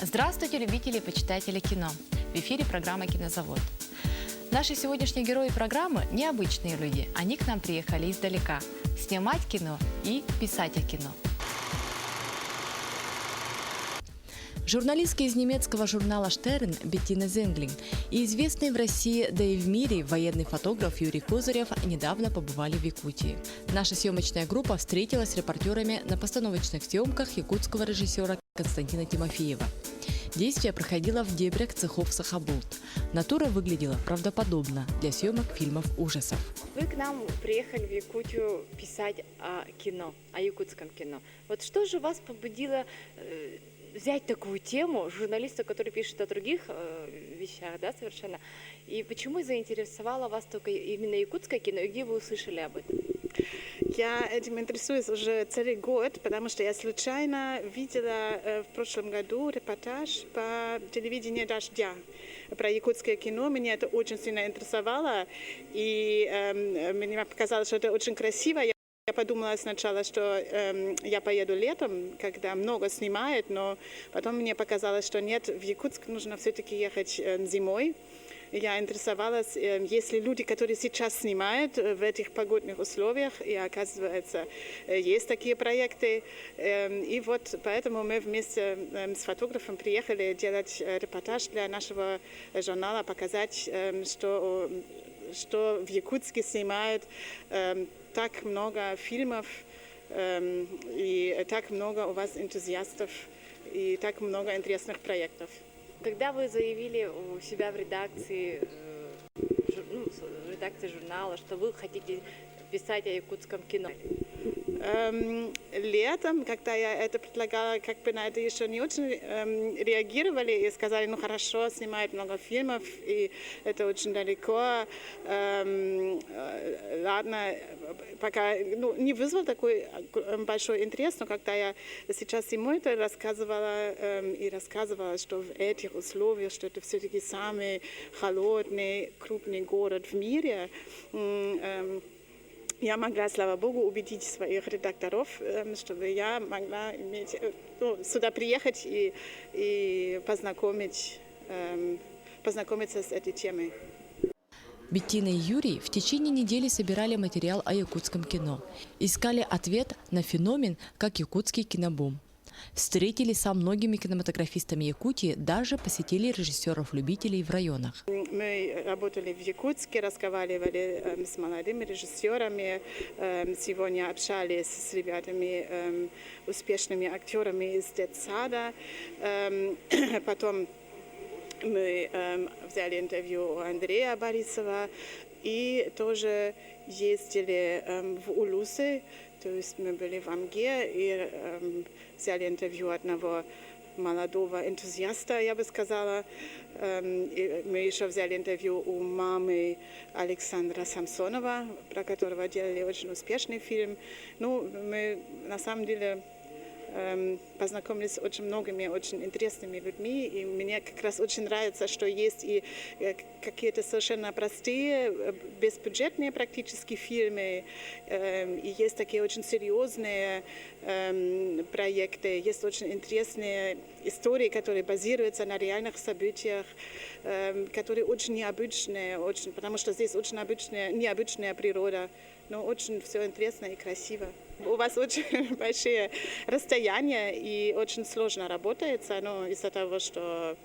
Здравствуйте, любители и почитатели кино! В эфире программа «Кинозавод». Наши сегодняшние герои программы – необычные люди. Они к нам приехали издалека – снимать кино и писать о кино. Журналистка из немецкого журнала «Штерн» Беттина Зенглинг и известный в России, да и в мире военный фотограф Юрий Козырев недавно побывали в Якутии. Наша съемочная группа встретилась с репортерами на постановочных съемках якутского режиссера Константина Тимофеева. Действие проходило в дебрях цехов Сахабулт. Натура выглядела правдоподобно для съемок фильмов ужасов. Вы к нам приехали в Якутию писать о кино, о якутском кино. Вот что же вас побудило взять такую тему журналиста, который пишет о других вещах, да, совершенно, и почему заинтересовало вас только именно якутское кино, и где вы услышали об этом? Я этим интересуюсь уже целый год, потому что я случайно видела в прошлом году репортаж по телевидению «Дождя» про якутское кино. Меня это очень сильно интересовало, и мне показалось, что это очень красиво. Я подумала сначала, что я поеду летом, когда много снимают, но потом мне показалось, что нет, в Якутск нужно все-таки ехать зимой. Я интересовалась, есть ли люди, которые сейчас снимают в этих погодных условиях, и оказывается, есть такие проекты. И вот поэтому мы вместе с фотографом приехали делать репортаж для нашего журнала, показать, что в Якутске снимают так много фильмов, и так много у вас энтузиастов, и так много интересных проектов. Когда вы заявили у себя в редакции журнала, что вы хотите писать о якутском кино? Летом, когда я это предлагала, как бы на это еще не очень реагировали и сказали, ну хорошо, снимают много фильмов, и это очень далеко. Ладно, пока не вызвал такой большой интерес, но когда я сейчас ему это рассказывала, что в этих условиях, что это все-таки самый холодный, крупный город в мире, я могла, слава богу, убедить своих редакторов, чтобы я могла сюда приехать и познакомиться с этой темой. Беттина и Юрий в течение недели собирали материал о якутском кино. Искали ответ на феномен, как якутский кинобум. Встретились со многими кинематографистами Якутии, даже посетили режиссеров-любителей в районах. Мы работали в Якутске, разговаривали с молодыми режиссерами, сегодня общались с ребятами, успешными актерами из детсада. Потом мы взяли интервью у Андрея Борисова и тоже ездили в Улусы. То есть мы были в Амге и взяли интервью одного молодого энтузиаста, я бы сказала. Мы еще взяли интервью у мамы Александра Самсонова, про которого делали очень успешный фильм. Мы на самом деле познакомились с очень многими, очень интересными людьми, и мне как раз очень нравится, что есть и какие-то совершенно простые, бесбюджетные практически фильмы, и есть такие очень серьезные проекты, есть очень интересные истории, которые базируются на реальных событиях, которые очень необычные, потому что здесь очень необычная природа, но очень все интересно и красиво. У вас очень большие расстояния и очень сложно работается, но из-за того, что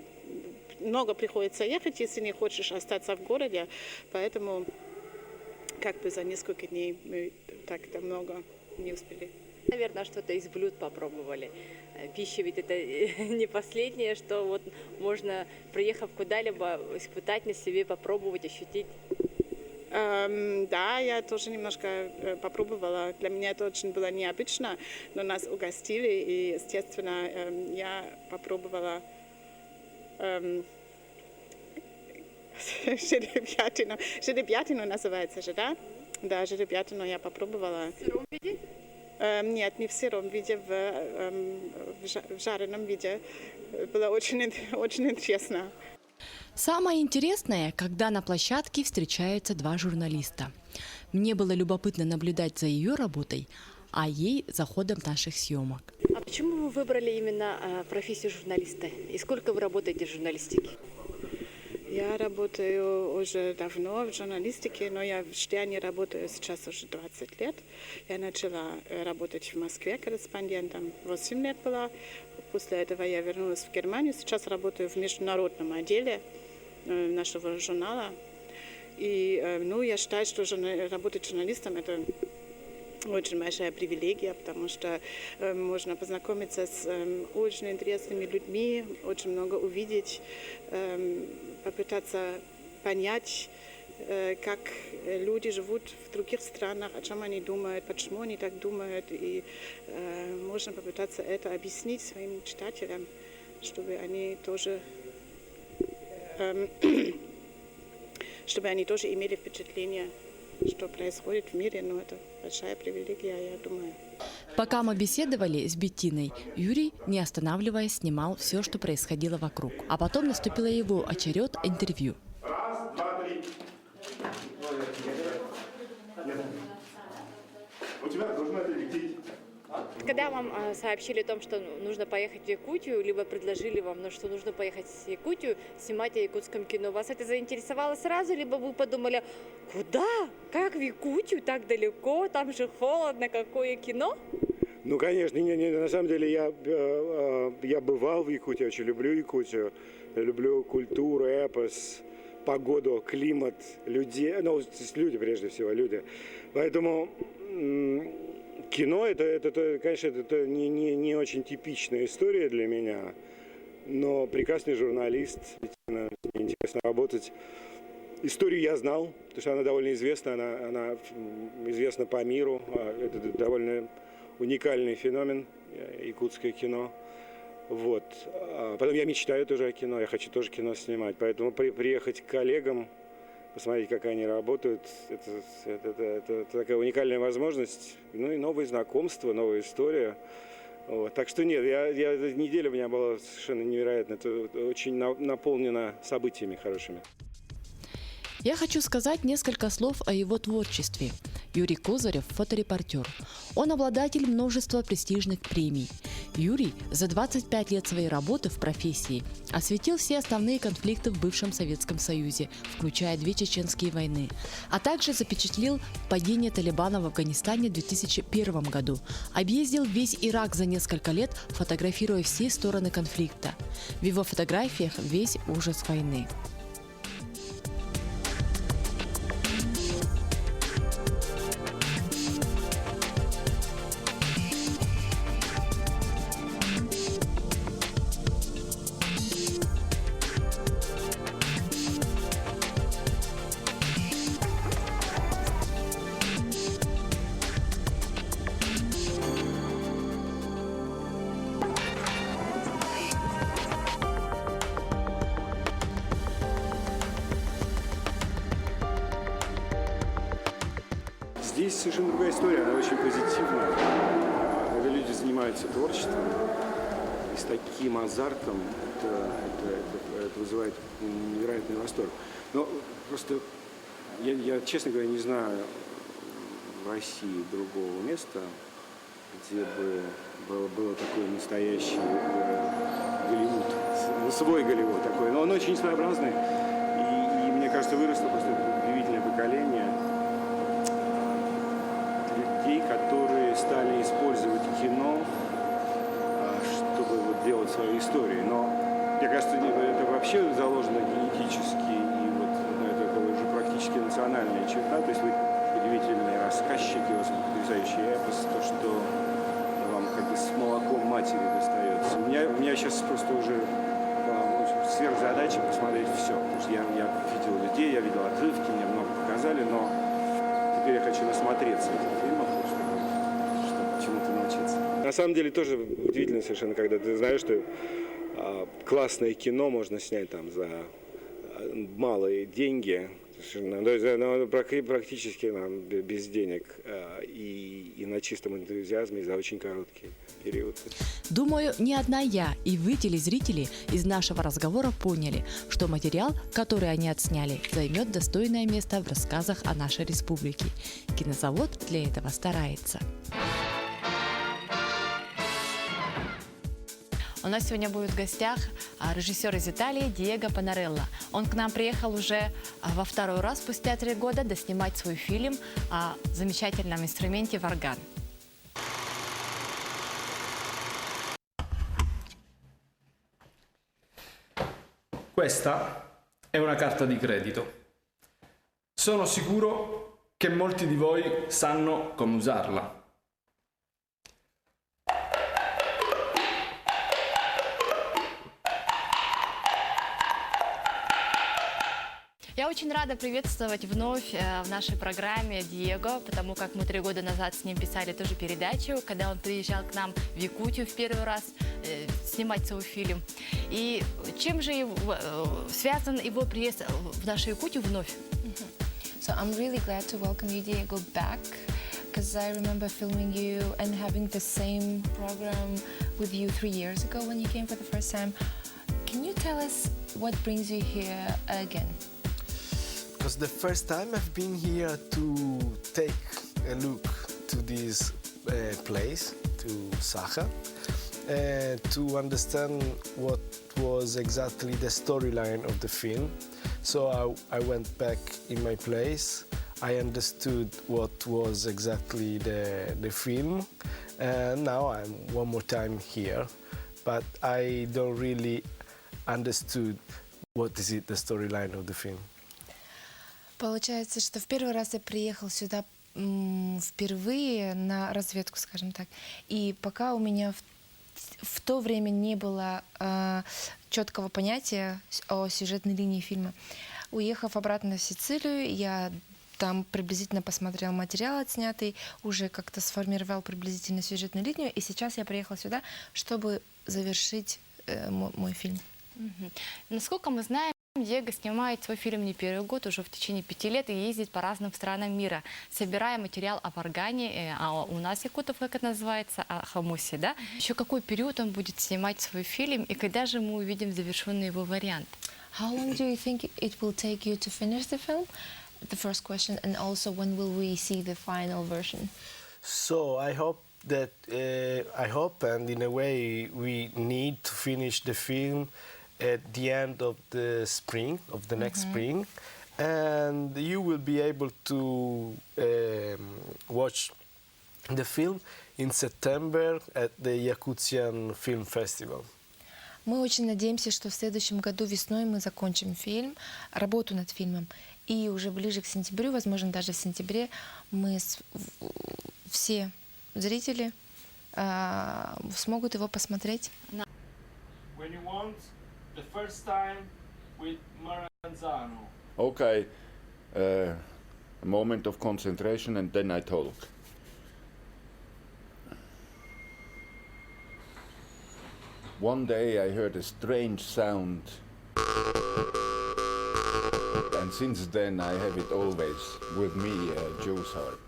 много приходится ехать, если не хочешь остаться в городе, поэтому как бы за несколько дней мы так-то много не успели. Наверное, что-то из блюд попробовали. пища ведь это не последнее, что вот можно, приехав куда-либо, испытать на себе, попробовать, ощутить. Да, я тоже немножко попробовала. Для меня это очень было необычно, но нас угостили, и, естественно, я попробовала жеребятину. Жеребятину называется же, да? Да, жеребятину я попробовала. В сыром виде? Нет, не в сыром виде, в жареном виде. Было очень, очень интересно. Самое интересное, когда на площадке встречаются два журналиста. Мне было любопытно наблюдать за ее работой, а ей за ходом наших съемок. А почему вы выбрали именно профессию журналиста? И сколько вы работаете в журналистике? Я работаю уже давно в журналистике, но я в «Штерне» работаю сейчас уже 20 лет. Я начала работать в Москве корреспондентом, 8 лет была. После этого я вернулась в Германию. Сейчас работаю в международном отделе нашего журнала. И я считаю, что работать журналистом – это очень большая привилегия, потому что можно познакомиться с очень интересными людьми, очень много увидеть, попытаться понять, как люди живут в других странах, о чем они думают, почему они так думают. И можно попытаться это объяснить своим читателям, чтобы они тоже имели впечатление, что происходит в мире. Но это большая привилегия, я думаю. Пока мы беседовали с Беттиной, Юрий, не останавливаясь, снимал все, что происходило вокруг. А потом наступил его черед интервью. Раз, два, три. У тебя должно это лететь. Когда вам сообщили о том, что нужно поехать в Якутию, либо предложили вам, что нужно поехать в Якутию, снимать о якутском кино, вас это заинтересовало сразу, либо вы подумали, куда? Как в Якутию? Так далеко, там же холодно, какое кино? Ну, конечно, на самом деле я бывал в Якутии, очень люблю Якутию. Я люблю культуру, эпос, погоду, климат, людей, люди прежде всего, люди. Поэтому кино, конечно, это не очень типичная история для меня, но прекрасный журналист, мне интересно работать. Историю я знал, потому что она довольно известна, она известна по миру, это довольно уникальный феномен, якутское кино. Вот. Потом я мечтаю тоже о кино, я хочу тоже кино снимать, поэтому приехать к коллегам, посмотреть, как они работают, это такая уникальная возможность, и новые знакомства, новая история. Вот. Так что нет, неделя у меня была совершенно невероятно, это очень наполнено событиями хорошими. Я хочу сказать несколько слов о его творчестве. Юрий Козырев – фоторепортер. Он обладатель множества престижных премий. Юрий за 25 лет своей работы в профессии осветил все основные конфликты в бывшем Советском Союзе, включая 2 чеченские войны, а также запечатлел падение Талибана в Афганистане в 2001 году, объездил весь Ирак за несколько лет, фотографируя все стороны конфликта. В его фотографиях весь ужас войны. Здесь совершенно другая история, она очень позитивная. Когда люди занимаются творчеством и с таким азартом, это вызывает невероятный восторг. Но просто я, честно говоря, не знаю в России другого места, где бы было такое настоящий Голливуд, свой Голливуд такой. Но он очень своеобразный, и мне кажется, выросло просто удивительное поколение людей, которые стали использовать кино, чтобы делать свою историю. Но мне кажется, это вообще заложено генетически, и это уже практически национальная черта. То есть вы удивительные рассказчики, у вас потрясающий эпос, то, что вам как бы с молоком матери достается. У меня сейчас просто уже сверхзадача посмотреть все. Потому что я видел людей, я видел отрывки, мне много показали, но теперь я хочу насмотреться этих фильмов, чтобы чему-то научиться. На самом деле тоже удивительно совершенно, когда ты знаешь, что классное кино можно снять там за малые деньги, то есть, практически без денег и на чистом энтузиазме за очень короткий период. Думаю, не одна я и вы, телезрители, из нашего разговора поняли, что материал, который они отсняли, займет достойное место в рассказах о нашей республике. Кинозавод для этого старается. У нас сегодня будет в гостях режиссер из Италии Диего Панарелло. Он к нам приехал уже во второй раз спустя 3 года доснимать свой фильм о замечательном инструменте варган. Questa è una carta di credito. Sono sicuro che molti di voi sanno come usarla. Я очень рада приветствовать вновь в нашей программе Диего, потому как мы 3 года назад с ним писали тоже передачу, когда он приезжал к нам в Якутию в первый раз снимать свой фильм. И чем же связан его приезд в нашу Якутию вновь? So I'm really glad to welcome you, Diego, back, because I remember filming you and having the same program with you 3 years ago when you came for the first time. Can you tell us what brings you here again? Because the first time I've been here to take a look to this place, to Sacha, to understand what was exactly the storyline of the film. So I went back in my place, I understood what was exactly the film, and now I'm one more time here, but I don't really understood what is it, the storyline of the film. Получается, что в первый раз я приехал сюда впервые на разведку, скажем так. И пока у меня в то время не было четкого понятия о сюжетной линии фильма, уехав обратно в Сицилию, я там приблизительно посмотрел материал отснятый, уже как-то сформировал приблизительно сюжетную линию, и сейчас я приехала сюда, чтобы завершить мой фильм. Насколько мы знаем, Диего снимает свой фильм не первый год, уже в течение 5 лет, и ездит по разным странам мира, собирая материал о варгане, а у нас якутов, как это называется, о хамусе, да? Еще какой период он будет снимать свой фильм, и когда же мы увидим завершенный его вариант? How long do you think it will take you to finish the film? The first question, and also when will we see the final version? So I hope that, and in a way we need to finish the film at the end of the spring, of the next spring, and you will be able to watch the film in September at the Yakutian Film Festival. Мы очень надеемся, что в следующем году весной мы закончим фильм, работу над фильмом. И уже ближе к сентябрю, возможно, даже в сентябре, мы все зрители смогут его посмотреть. When you want, the first time with Maranzano. Okay, a moment of concentration and then I talk. One day I heard a strange sound, and since then I have it always with me, a Jew's heart.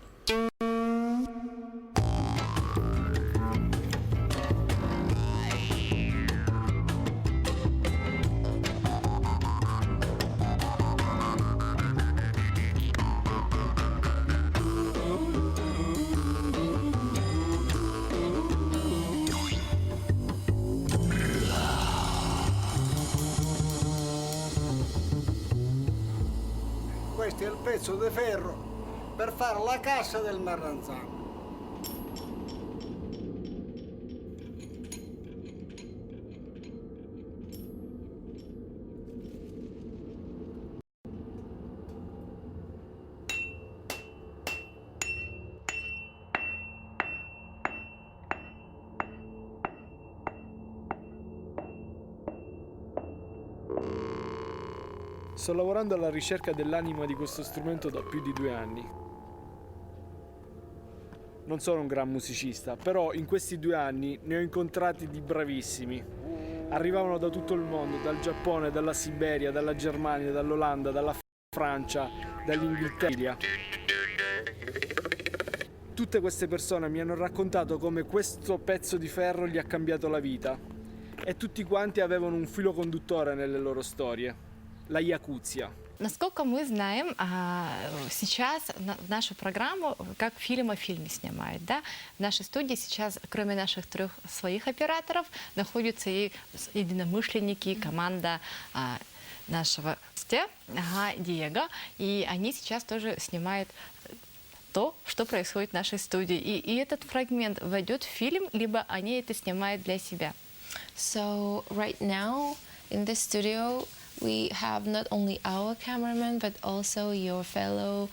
Questo è il pezzo di ferro per fare la cassa del Marranzano. Sto lavorando alla ricerca dell'anima di questo strumento da più di 2 anni. Non sono un gran musicista, però in questi 2 anni ne ho incontrati di bravissimi. Arrivavano da tutto il mondo, dal Giappone, dalla Siberia, dalla Germania, dall'Olanda, dalla Francia, dall'Inghilterra. Tutte queste persone mi hanno raccontato come questo pezzo di ferro gli ha cambiato la vita e tutti quanti avevano un filo conduttore nelle loro storie, la Якутия. Насколько мы знаем, сейчас в нашу программу как фильм о фильме снимают. Да? В нашей студии сейчас, кроме наших 3 своих операторов, находятся и единомышленники, команда нашего гостя Диего. И они сейчас тоже снимают то, что происходит в нашей студии. И этот фрагмент войдет в фильм, либо они это снимают для себя. So right now in the studio we have not only our cameraman but also your fellow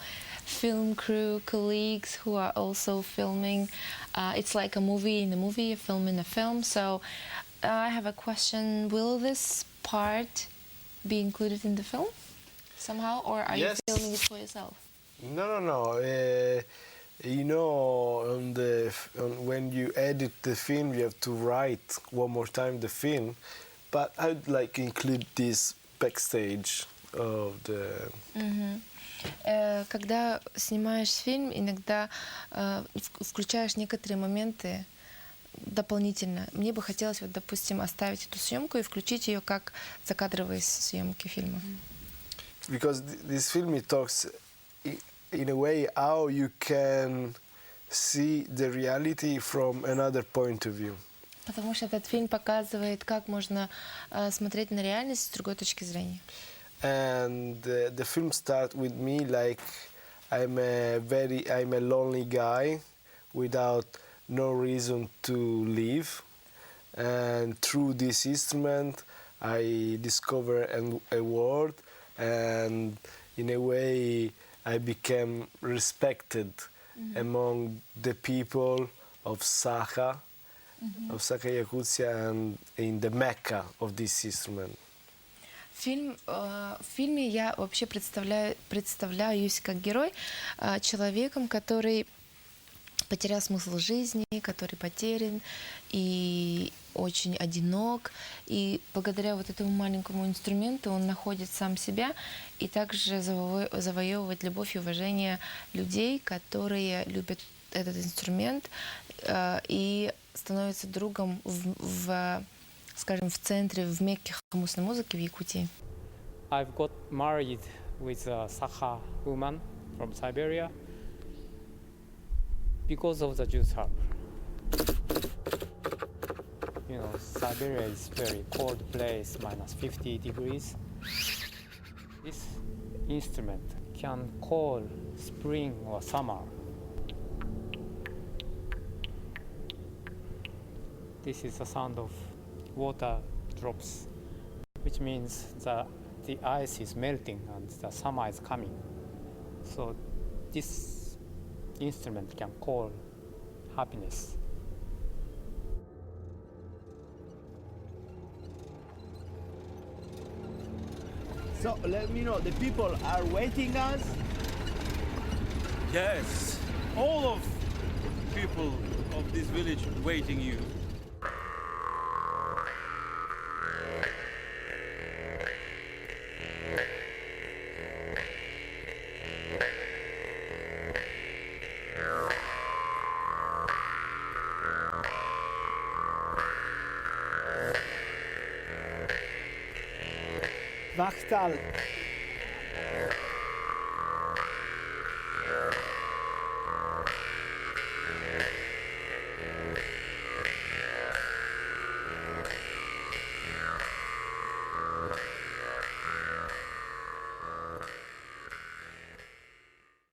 film crew colleagues who are also filming. It's like a movie in a movie, a film in a film. So I have a question: will this part be included in the film somehow, or are Yes. you filming it for yourself? No. You know, when you edit the film, you have to write one more time the film. But I'd like include this backstage of the. Когда снимаешь фильм, иногда включаешь некоторые моменты дополнительно. Мне бы хотелось, вот, допустим, оставить эту съемку и включить ее как закадровые съемки фильма. Because this film it talks in a way how you can see the reality from another point of view. Потому что этот фильм показывает, как можно смотреть на реальность с другой точки зрения. And the film starts with me like I'm a lonely guy without no reason to live, and through this instrument I discover a world, and in a way I became respected among the people of Sakha, of Sakha Yakutia, and in the Mecca of this instrument. В фильме я вообще представляюсь как герой человеком, который потерял смысл жизни, который потерян и очень одинок. И благодаря вот этому маленькому инструменту он находит сам себя и также завоевывает любовь и уважение людей, которые любят этот инструмент и становятся другом скажем, в центре, в Мекке хамусной музыки в Якутии. I've got married with a Sakha woman from Siberia because of the juice harp. You know, Siberia is very cold place, minus 50 degrees. This instrument can call spring or summer. This is the sound of water drops, which means the ice is melting and the summer is coming. So this instrument can call happiness. So let me know, the people are waiting us? Yes, all of people of this village waiting you. Vachtal.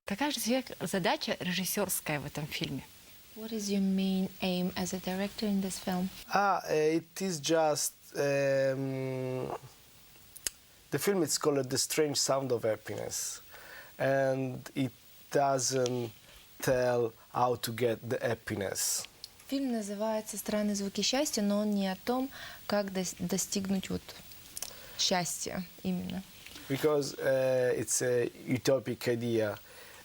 Какая же задача режиссерская в этом фильме? What is your main aim as a director in this film? It is just the film is called The Strange Sound of Happiness, and it doesn't tell how to get the happiness. Фильм называется «Странные звуки счастья», но он не о том, как достигнуть вот счастья именно. because it's a utopic idea.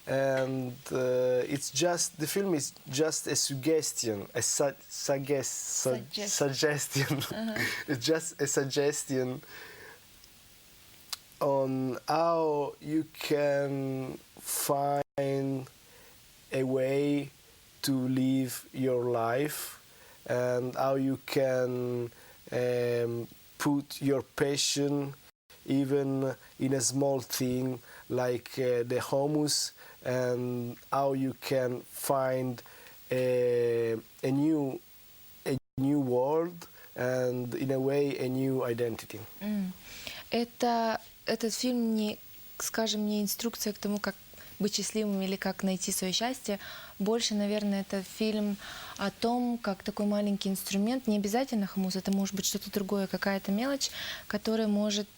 And it's just, the film is just a suggestion, a suggestion. It's just a suggestion on how you can find a way to live your life and how you can put your passion even in a small thing like the hummus, and how you can find a new world and in a way a new identity. Этот фильм не, скажем, не инструкция к тому, как быть счастливым или как найти свое счастье. Больше, наверное, это фильм о том, как такой маленький инструмент, не обязательно хумус, это может быть что-то другое, какая-то мелочь, которая может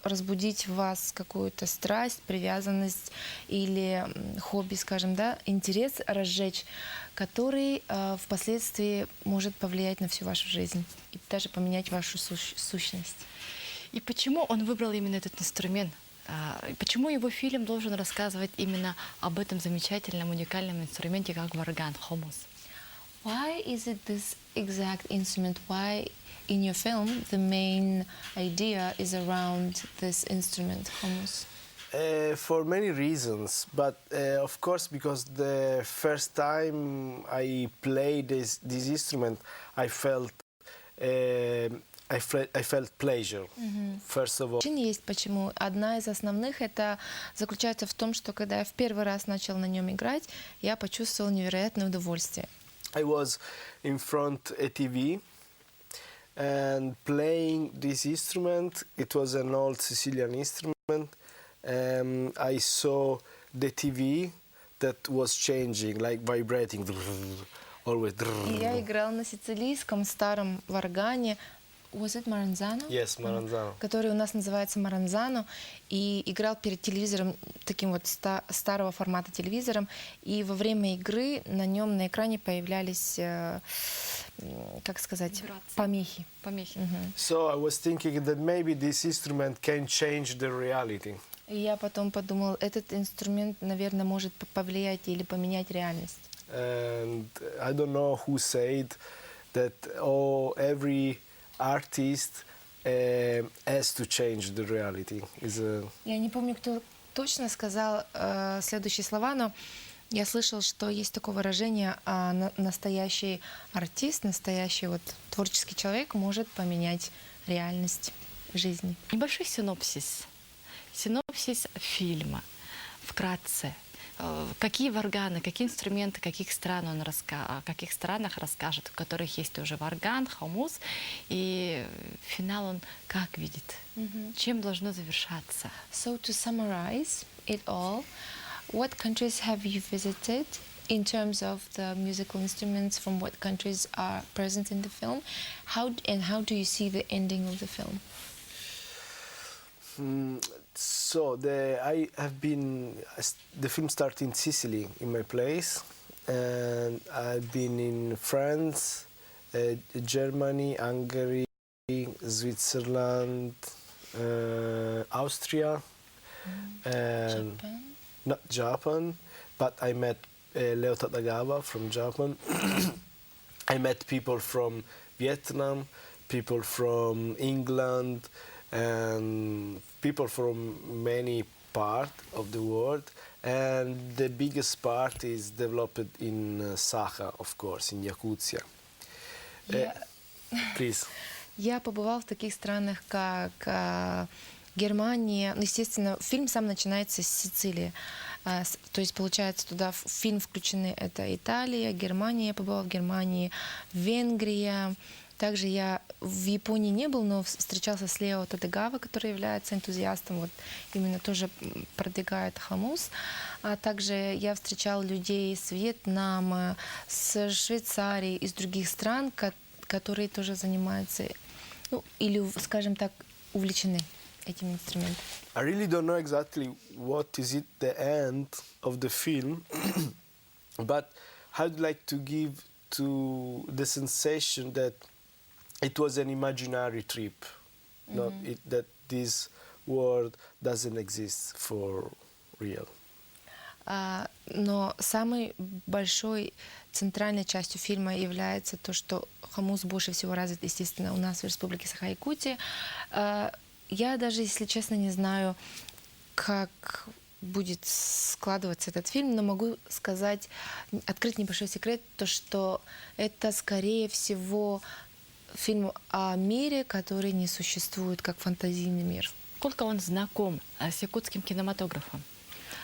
разбудить в вас какую-то страсть, привязанность или хобби, скажем, да, интерес разжечь, который впоследствии может повлиять на всю вашу жизнь и даже поменять вашу сущность. И почему он выбрал именно этот инструмент? Почему его фильм должен рассказывать именно об этом замечательном, уникальном инструменте, как варган, хумус? Why is it this exact instrument? Why in your film the main idea is around this instrument, hummus? For many reasons, but of course because the first time I played this instrument, I felt pleasure, first of all. Причин есть почему. Одна из основных это заключается в том, что когда я в первый раз начал на нем играть, я почувствовал невероятное удовольствие. I was in front of a TV and playing this instrument. It was an old Sicilian instrument. I saw the TV that was changing, like vibrating, always. И я играл на сицилийском старом варгане. Was it Maranzano? Yes, Maranzano. Который у нас называется Маранзано, и играл перед телевизором, таким вот старого формата телевизором, и во время игры на нем на экране появлялись, как сказать, помехи. So I was thinking that maybe this instrument can change the reality. И я потом подумал, этот инструмент, наверное, может повлиять или поменять реальность. And I don't know who said that every artist has to change the reality. Я не помню, кто точно сказал следующие слова, но я слышал, что есть такое выражение, настоящий артист, настоящий вот творческий человек может поменять реальность жизни. Небольшой синопсис фильма, вкратце. Какие варганы, какие инструменты, каких странах расскажет, у которых есть уже варган, хумус, и финал он как видит? Чем должно завершаться? So to summarize it all, what countries have you visited in terms of the musical instruments, from what countries are present in the film? How do you see the ending of the film? So the film started in Sicily, in my place, and I've been in France, Germany, Hungary, Switzerland, Austria, and Japan? Not Japan, but I met Leo Tatagawa from Japan. I met people from Vietnam, people from England, and people from many parts of the world, and the biggest part is developed in Sakha, of course, in Yakutia. Please. Я побывал в таких странах, как Германия. Ну, естественно, фильм сам начинается с Сицилии. То есть, получается, туда в фильм включены это Италия, Германия. Я побывала в Германии, Венгрия. Также я в Японии не был, но встречался с Лео Татагава, который является энтузиастом, вот именно тоже продвигает хумус. А также я встречал людей с Вьетнама, с Швейцарии, из других стран, которые тоже занимаются, ну, или, скажем так, увлечены этим инструментом. I really don't know exactly what is it the end of the film, but I'd like to give to the sensation that it was an imaginary trip, not that this world doesn't exist for real. Но самой большой центральной частью фильма является то, что хумус больше всего развит, естественно, у нас в Республике Саха-Якутия. Я даже, если честно, не знаю, как будет складываться этот фильм, но могу сказать, открыть небольшой секрет, то, что это, скорее всего, фильм о мире, который не существует, как фантазийный мир. Сколько он знаком с якутским кинематографом?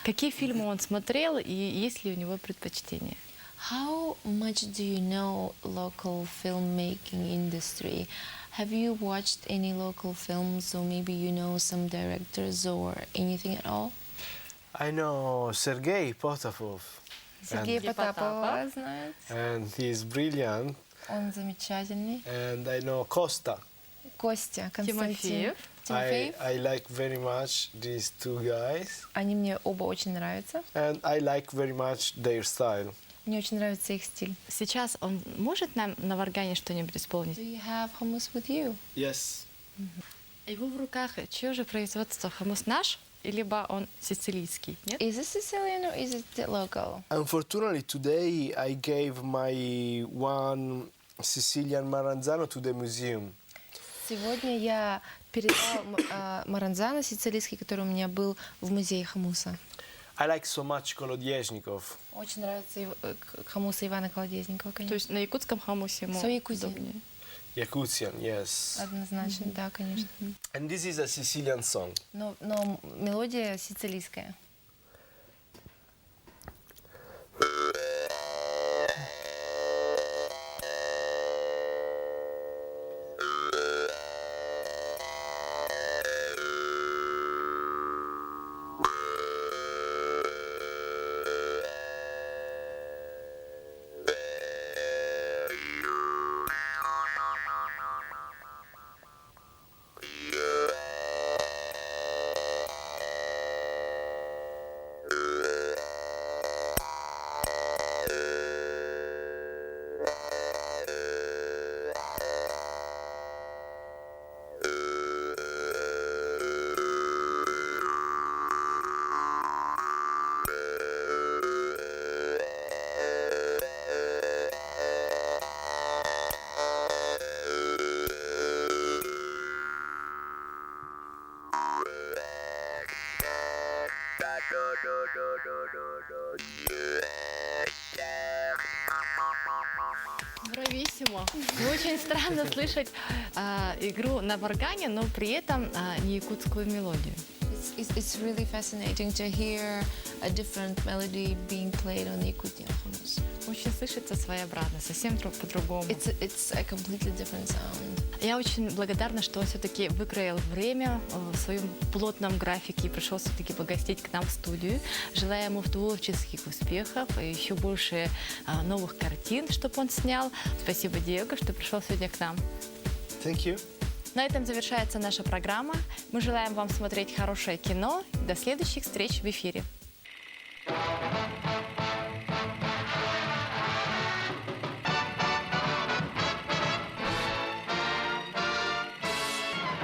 Какие фильмы он смотрел и есть ли у него предпочтения? How much do you know local filmmaking industry? Have you watched any local films, or maybe you know some directors or anything at all? I know Sergei Potapov. Сергей Потапова знает. And he's brilliant. Он замечательный. And I know Costa. Костя, Константин. Тимофеев. I like very much these two guys. Они мне оба очень нравятся. And I like very much their style. Мне очень нравится их стиль. Сейчас он может нам на варгане что-нибудь исполнить? Do you have hummus with you? Yes. Его в руках чье же производство? Хумус наш, либо он сицилийский? Нет? Is it Sicilian or is it local? Unfortunately, today I gave my one Sicilian Maranzano to the museum. Сегодня я передал маранзано сицилийский, который у меня был в музее хумуса. I like so much Kolodezhnikov. Очень нравится хумус Ивана Колодезникова, конечно. То есть на якутском хумусе ему удобнее? Yakutian, yes. Однозначно, да, конечно. And this is a Sicilian song. Но мелодия сицилийская. Брависсимо. Очень странно слышать игру на варгане, но при этом не якутскую мелодию. It's really fascinating to hear a different melody being played on the Yakutian hummus. Очень слышится своеобразно, совсем по-другому. It's a completely different sound. Я очень благодарна, что он все-таки выкроил время в своем плотном графике и пришел все-таки погостить к нам в студию. Желаю ему творческих успехов и еще больше новых картин, чтобы он снял. Спасибо, Диего, что пришел сегодня к нам. Thank you. На этом завершается наша программа. Мы желаем вам смотреть хорошее кино. До следующих встреч в эфире.